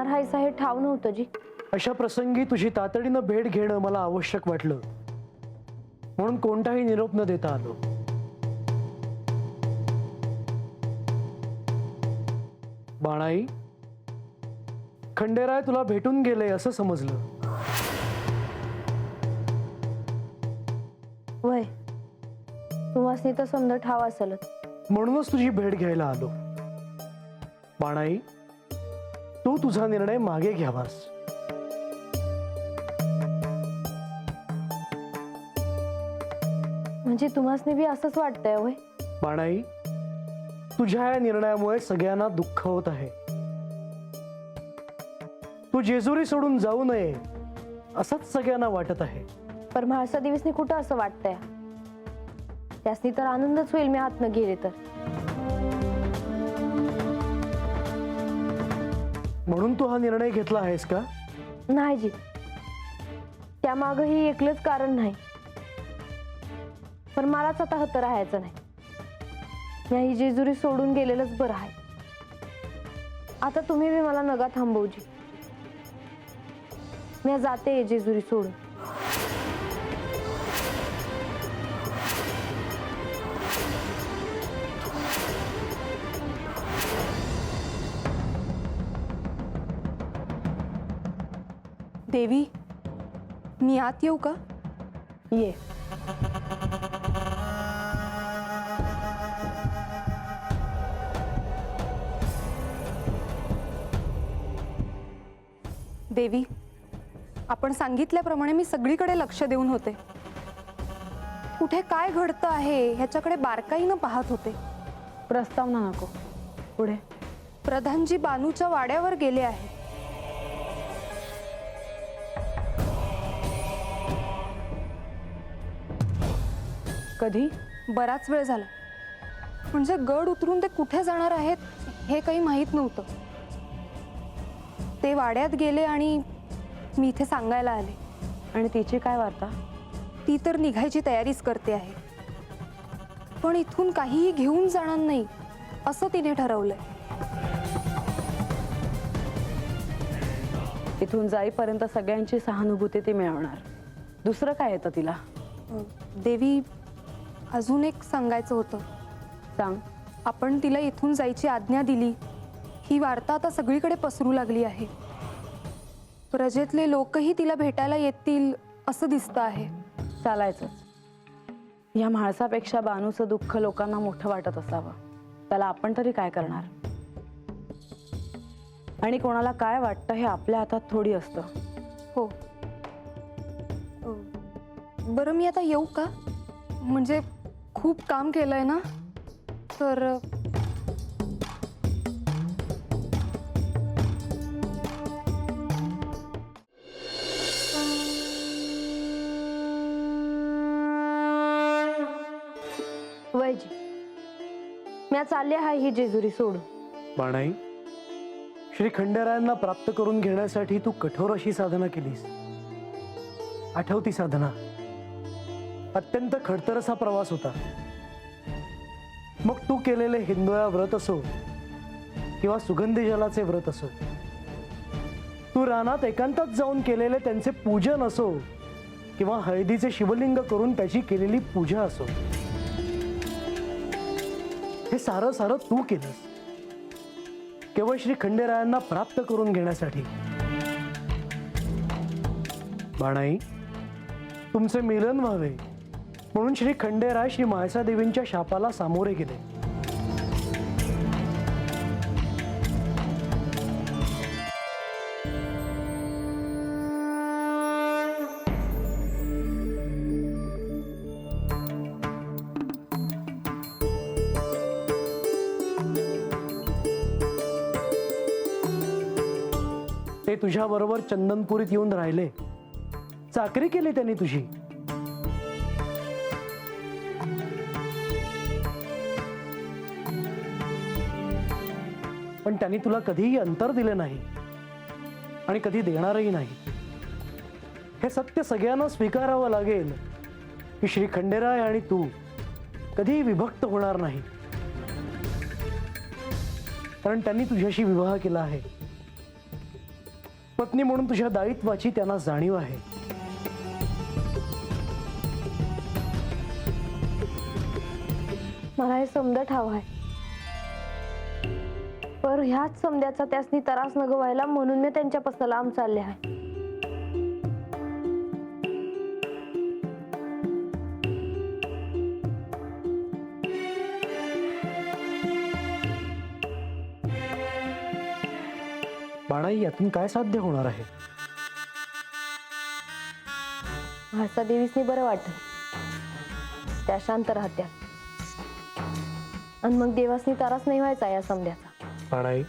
होणार हायसा हे ठाव नव्हतं जी. अशा प्रसंगी तुझी तातडीनं भेट घेणं मला आवश्यक वाटलं, म्हणून कोणताही निरोप न देता आलो. बाणाई, खंडेराय तुला भेटून गेले असं समजलं. वय तुम्हासनी तर समजा ठाव असेलच, म्हणूनच तुझी भेट घ्यायला आलो. बाणाई, तू तुझा निर्णय मागे घ्यावास. म्हणजे तुम्हासनी बी असंच वाटतंय वय? बाणाई, तुझ्या या निर्णयामुळे सगळ्यांना दुःख होत आहे. तू जेजुरी सोडून जाऊ नये असंच सगळ्यांना वाटत आहे. पर म्हाळसा दिवसनी कुठं असं वाटतंय? त्यासनी तर आनंदच होईल मी हातनं गेले तर. म्हणून तू हा निर्णय घेतला आहेस का? नाही जी, त्यामागही एकलंच कारण नाही. पण मलाच आता हत राहायचं नाही. मी ही जेजुरी सोडून गेलेलंच बरं आहे. आता तुम्ही बी मला नगा थांबवजी. मी जाते जेजुरी सोडून. देवी, मी आत येऊ का? ये. देवी, आपण सांगितल्याप्रमाणे मी सगळीकडे लक्ष देऊन होते. कुठे काय घडतं आहे ह्याच्याकडे बारकाईनं पाहत होते. प्रस्तावना नको, पुढे. प्रधानजी बानूच्या वाड्यावर गेले आहेत. कधी? बराच वेळ झाला. म्हणजे गड उतरून ते कुठे जाणार आहेत हे काही माहीत नव्हतं. ते वाड्यात गेले आणि मी इथे सांगायला आले. आणि तिची काय वार्ता? ती तर निघायची तयारीच करते आहे, पण इथून काहीही घेऊन जाणार नाही असं तिने ठरवलंय. इथून जाईपर्यंत सगळ्यांची सहानुभूती ती मिळवणार. दुसरं काय येतं तिला? देवी, अजून एक सांगायचं होतं. सांग. आपण तिला इथून जायची आज्ञा दिली, ही वार्ता आता सगळीकडे पसरू लागली आहे. प्रजेतले लोकही तिला भेटायला येतील असं दिसतं आहे. चालायचंच. या म्हाळसापेक्षा बानूचं दुःख लोकांना मोठं वाटत असावं. त्याला आपण तरी काय करणार? आणि कोणाला काय वाटतं हे आपल्या हातात थोडी असतं. हो. बरं, मी आता येऊ का? म्हणजे खूप काम केलंय ना, तर वयजी, मी चालले आहे ही जेजुरी सोडून. बाणाई, श्री खंडेरायांना प्राप्त करून घेण्यासाठी तू कठोर अशी साधना केलीस. आठवती साधना. अत्यंत खडतरसा प्रवास होता. मग तू केलेले हिंदोळा व्रत असो किंवा सुगंधी जलाचे व्रत असो, तू रानात एकांतात जाऊन केलेले त्यांचे पूजन असो किंवा हळदीचे शिवलिंग करून त्याची केलेली पूजा असो, हे सारं सारं तू केलंस केवळ श्री खंडेरायांना प्राप्त करून घेण्यासाठी. बाणाई, तुमचे मिलन व्हावे म्हणून श्री खंडेराय श्री म्हाळसा देवींच्या शापाला सामोरे गेले. ते तुझ्या बरोबर चंदनपुरीत येऊन राहिले. चाकरी केली त्यांनी तुझी. पण त्यांनी तुला कधीही अंतर दिले नाही आणि कधी देणारही नाही. हे सत्य सगळ्यांना स्वीकारावं लागेल की श्री खंडेराय आणि तू कधीही विभक्त होणार नाही, कारण त्यांनी तुझ्याशी विवाह केला आहे. पत्नी म्हणून तुझ्या दायित्वाची त्यांना जाणीव आहे. मला हे समजा ठाव आहे, पर ह्याच समद्याचा त्यासनी त्रास न व्हायला म्हणून मी त्यांच्यापासून लांब चालले आहे. बाणाई, यातून काय साध्य होणार आहे? म्हाळसा देवीसनी बरं वाटत, त्या शांत राहत्या आणि मग देवासनी त्रास नाही व्हायचा या समद्याचा. बाणाई,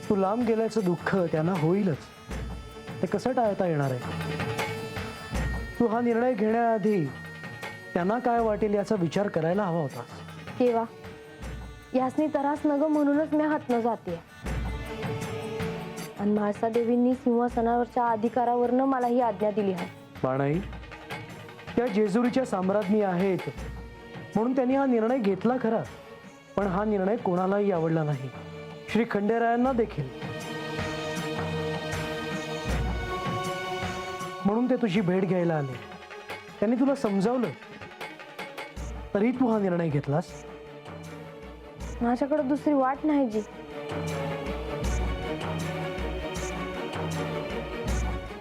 तू लांब गेल्याचं दुःख त्यांना होईलच, ते कसं टाळता येणार आहे? तू हा निर्णय घेण्याआधी त्यांना काय वाटेल याचा विचार करायला हवा होता. देवा, यासनी त्रास नग म्हणूनच मी हात न जाते आणि म्हाळसा देवींनी सिंहासनावरच्या अधिकारावरनं मला ही आज्ञा दिली आहे. बाणाई, त्या जेजुरीच्या साम्राज्ञी आहेत म्हणून त्यांनी हा निर्णय घेतला खरा, पण हा निर्णय कोणालाही आवडला नाही, श्री खंडेरायांना देखील. म्हणून ते तुझी भेट घ्यायला आले. त्यांनी तुला समजावलं तरी तू हा निर्णय घेतलास. माझ्याकडे दुसरी वाट नाही जी.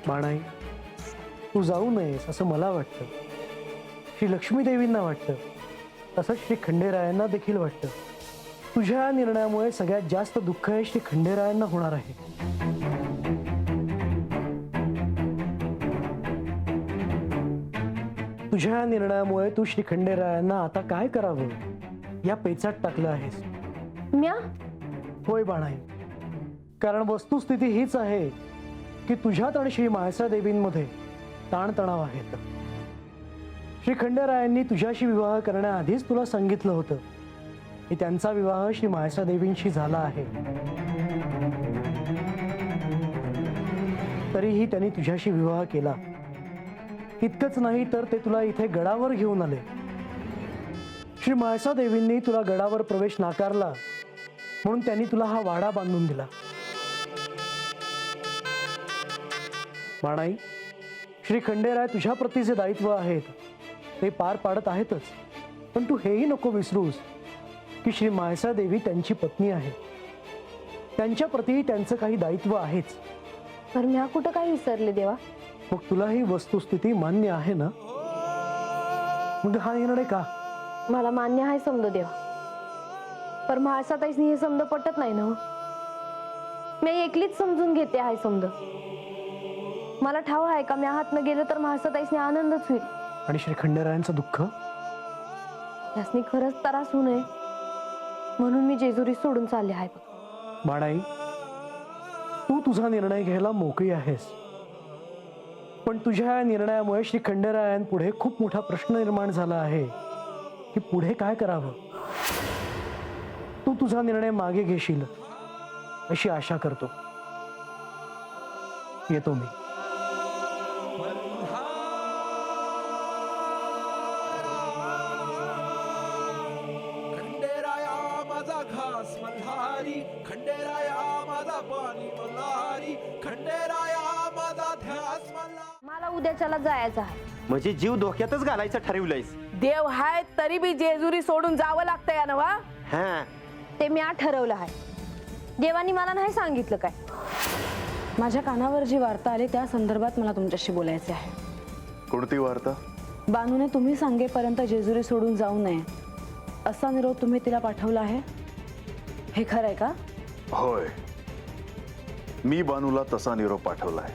बाणाई, तू जाऊ नयेस असं मला वाटतं, श्री लक्ष्मी देवींना वाटतं, तसंच श्री खंडेरायांना देखील वाटतं. तुझ्या या निर्णयामुळे सगळ्यात जास्त दुःख हे श्री खंडेरायांना होणार आहे. तुझ्या या निर्णयामुळे तू श्री खंडेरायांना आता काय करावं या पेचात टाकलं आहेस. म्या होय बाणाई, कारण वस्तुस्थिती हीच आहे की तुझ्यात आणि श्री म्हाळसा देवींमध्ये ताणतणाव आहेत. श्री खंडेरायांनी तुझ्याशी विवाह करण्याआधीच तुला सांगितलं होतं की त्यांचा विवाह श्री म्हाळसा देवींशी झाला आहे. तरीही त्यांनी तुझ्याशी विवाह केला. इतकंच नाही तर ते तुला इथे गडावर घेऊन आले. श्री म्हाळसा देवींनी तुला गडावर प्रवेश नाकारला म्हणून त्यांनी तुला हा वाडा बांधून दिला. बाणाई, श्री खंडेराय तुझ्या प्रती जे दायित्व आहेत ते पार पाडत आहेतच, पण तू हेही नको विसरूस की श्री म्हाळसा देवी त्यांची पत्नी आहे. त्यांच्या प्रती त्यांचं काही दायित्व आहेच. तर म्या कुठं काय विसरले देवा? मग तुला ही वस्तुस्थिती मान्य आहे ना? मग हा निर्णय का? मला मान्य आहे समज देवा, पर म्हाळसा ताईसनी हे समज पटत नाही ना. मी एकलीच समजून घेते आहे समज. मला ठाव आहे का मी हात न गेलं तर म्हाळसा ताईसनी आनंदच होईल. आणि श्री खंडेरायांचं दुःख? त्यासनी खरंच त्रास होऊ नये म्हणून मी जेजुरी सोडून चालले आहे. बाणाई, तू तुझा निर्णय घ्यायला मोकळी आहेस, पण तुझ्या या निर्णयामुळे श्री खंडेरायांपुढे खूप मोठा प्रश्न निर्माण झाला आहे की पुढे काय करावं. तू तुझा निर्णय मागे घेशील अशी आशा करतो. येतो मी. खंडेराया माझा घास मल्हारी, खंडेराया माझा पाणी मल्हारी, खंडेराया माझा ध्यास मल्हारी. मला उद्याच्याला जायचं आहे. म्हणजे जीव धोक्यातच घालायचं ठरवलंयस? देव हाय तरी बी जेजुरी सोडून जावं लागतं या नवा. हा, ते मी ठरवलं आहे. देवानी मला नाही सांगितलं काय. माझ्या कानावर जी वार्ता आली त्या संदर्भात मला तुमच्याशी बोलायचे आहे. कोणती वार्ता? बानूने तुम्ही सांगेपर्यंत जेजुरी सोडून जाऊ नये असा निरोप तुम्ही तिला पाठवला आहे, हे खरं आहे का? होय, मी बानूला तसा निरोप पाठवलाय.